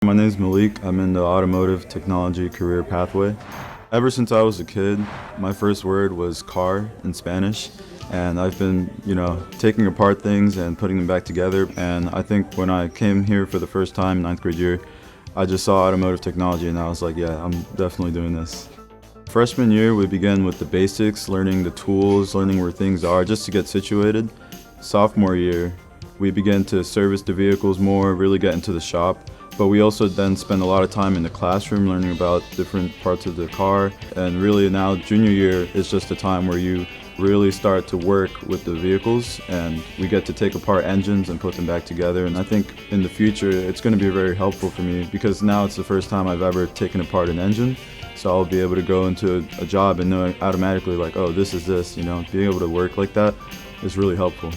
My name is Malik. I'm in the automotive technology career pathway. Ever since I was a kid, my first word was car in Spanish, and I've been, taking apart things and putting them back together. And I think when I came here for the first time, ninth grade year, I just saw automotive technology and I was like, yeah, I'm definitely doing this. Freshman year, we began with the basics, learning the tools, learning where things are, just to get situated. Sophomore year, we began to service the vehicles more, really get into the shop. But we also then spend a lot of time in the classroom learning about different parts of the car. And really now, junior year is just a time where you really start to work with the vehicles, and we get to take apart engines and put them back together. And I think in the future, it's going to be very helpful for me because now it's the first time I've ever taken apart an engine. So I'll be able to go into a job and know automatically like, oh, this is this, being able to work like that is really helpful.